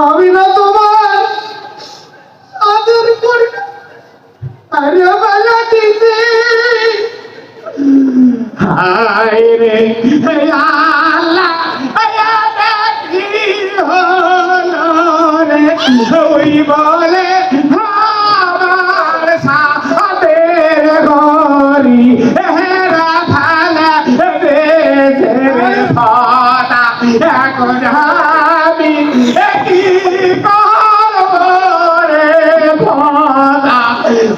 আমি না তোমার আদর করি আরে বেলা দিতে হায় রে আল্লাহ কি হলো রে ওই বলে আমার সাথের গরি হেরা ভালা রে ভালা এখন আমি কি করব রে ভালা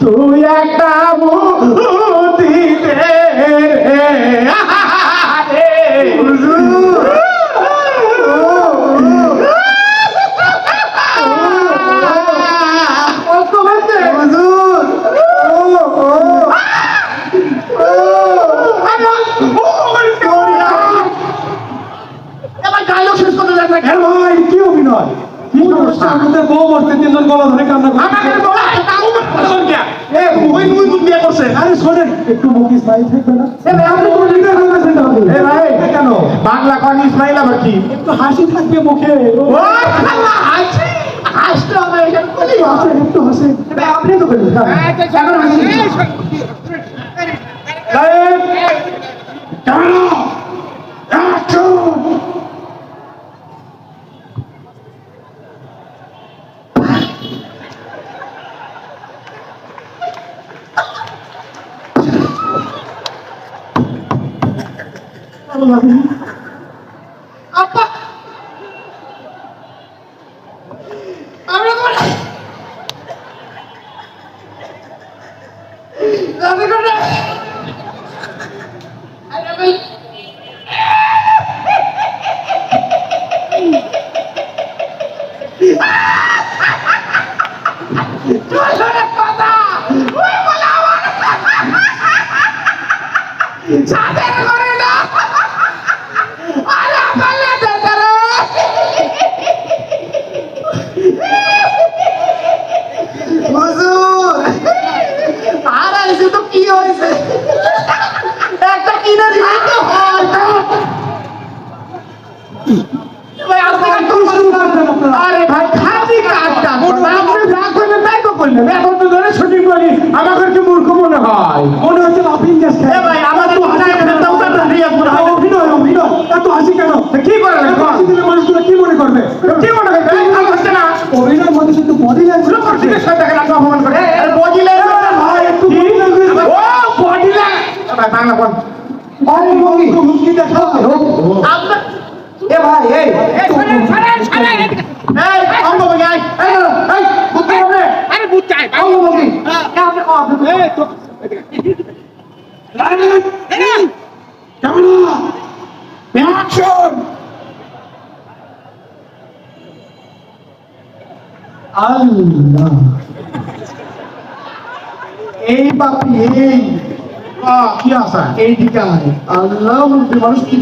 তুই একটা মুক্তি দে রে বউ মরতে তিনজন গলা ধরে কান্না করছে। আরে শোনেন একটু মুখ ইসমাইল থাকবে না? কেন বাংলা কন ইসমাইল আবার কি? একটু হাসি থাকবে মুখে। হাসতে হবে একটু হাসে আপনি তো বলুন আপা আমরা করে দাদা করে আরে ভাই চলে কথা ওই বলা আমার সাথে করে না আরে বলে দাদা হুজুর আর এসে তো কি হয়েছে একটা কিনে দিই তো ভাই আপনি একটু শুরু করবেন আরে ভাই খালি কাটটা আপনি যা করবেন তাই তো করলেন এখন তো ধরে শুটিং করি আমাকে কি মূর্খ মনে হয় মনে হচ্ছে লাফিং গ্যাস এ ভাই আমার তো হাসি খেতে উঠা দাঁড়িয়ে পুরো অভিনয় এত হাসি কেন কি করে হাসি দিলে মানুষগুলো কি মনে করবে কি মনে করবে ভালো হচ্ছে না অভিনয় মধ্যে শুধু বডি ল্যাঙ্গুয়েজ প্রত্যেকের সাথে দেখেন আপনি অপমান করে আরে বডি ল্যাঙ্গুয়েজ ভাই একটু বডি ল্যাঙ্গুয়েজ ও বডি ল্যাঙ্গুয়েজ ভাই বাংলা কোন আরে মুখি দেখাও আপনি এ ভাই এই এই অঙ্গ ভাই এই বুঝতে হবে আরে বুঝ চাই অঙ্গ মুখি আপনি কো আপনি এই তো ক্যামেরা অ্যাকশন আল্লাহ এই বাপি এই কি আসা এইদিকে আয় আল্লাহ মানুষ কি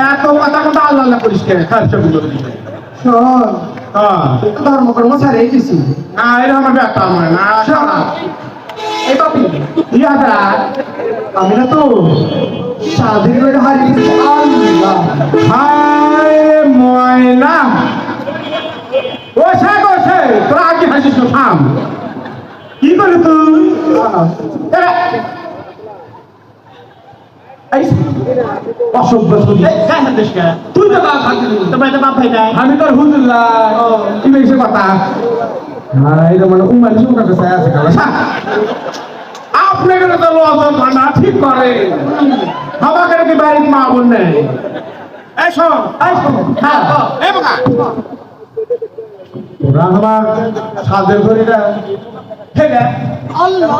এত কথা কথা আল্লাহ আল্লাহ করিস কে খরচাগুলো শোন ধর্ম কর্ম ছাড়ে গেছি না এরকম আমার ব্যাপার আমার না এই বাপি ইয়াদা আমি না তো স্বাধীন হয়ে হারিয়ে আল্লাহ হায় ময়না ও সাগর তোরা আগে হাসিস থাম কি করে তুই অসভ্য তুই তো বাপ ভাই আমি তোর হুজুল্লাহ কি বেশি কথা এটা মানে উমার কাছে আছে আপনাকে তো লজন মানা ঠিক করে আমাকে কি বাড়ির মা বোন নেই এসো তোরা আমার সাজের ঘড়িটা ঠিক আছে আল্লাহ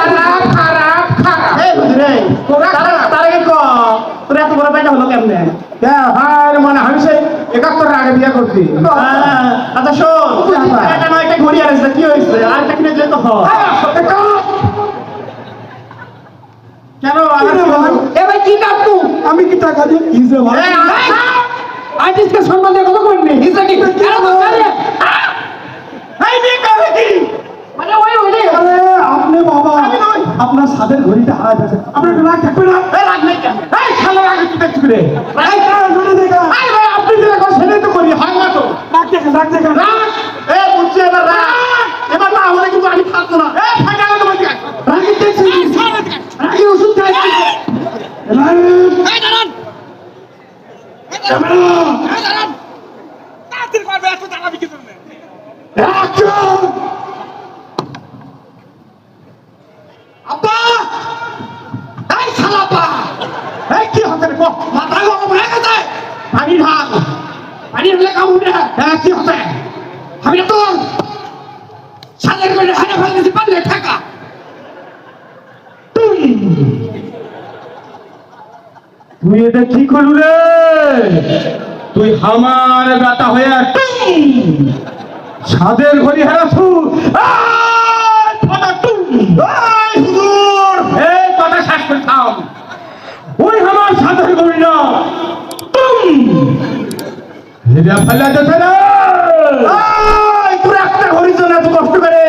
খারাপ খারাপ খারাপ এই বুঝরে তোরা তার আগে ক তোরা এত বড় বেটা হলো কেমনে হ্যাঁ মানে আমি সেই 71 আগে বিয়ে করছি আচ্ছা শোন এটা নয় একটা ঘড়ি আর কি হয়েছে আর একটা কিনে দিলে তো হয় কেন টাকা দিয়ে হিজড়া ভাড়া আর্টিস্টকে সম্মান দিয়ে কথা বলবি হিজড়া কি এই মেয়ে কাছে কি মানে ওই আরে আপনি বাবা আমি নই। আপনার সাদের ঘড়িটা হারাই গেছে আপনার একটু রাগ থাকবে না রাগ নাই কেন এই শালা রাগ কি দেখছিস রে এই কারণ শুনে দেখা ভাই আপনি যেটা করেন সেটাই তো করি হয় না তো রাগ দেখা রাগ দেখা রাগ এ বুঝছি এবার রাগ এবার না হলে কিন্তু আমি থাকবো না এ ফাঁকা গেল তোমার দিকে রাগি দেখছি রাগি ওষুধ খাইছি এই দাঁড়ান ক্যামেরা এই দাঁড়ান তাড়াতাড়ি করবে এত দাঁড়াবি কি জন্য অ্যাকশন আব্বা এই শালা আব্বা এই কি হচ্ছে রে মাথা গরম হয়ে গেছে পানি ঢাল পানি ঢালে কাম উঠে হ্যাঁ কি হচ্ছে আমি তো সাদের করে হারে ফেলতেছি পারলে টাকা তুই এটা কি করলু রে তুই আমার বেটা হয়ে সাদের ঘড়ি হারাছু কথা শেষ করে খাও ওই আমার সাদের ঘড়ি না ফেলে যেতে রে তুই একটা ঘড়ির জন্য এত কষ্ট করে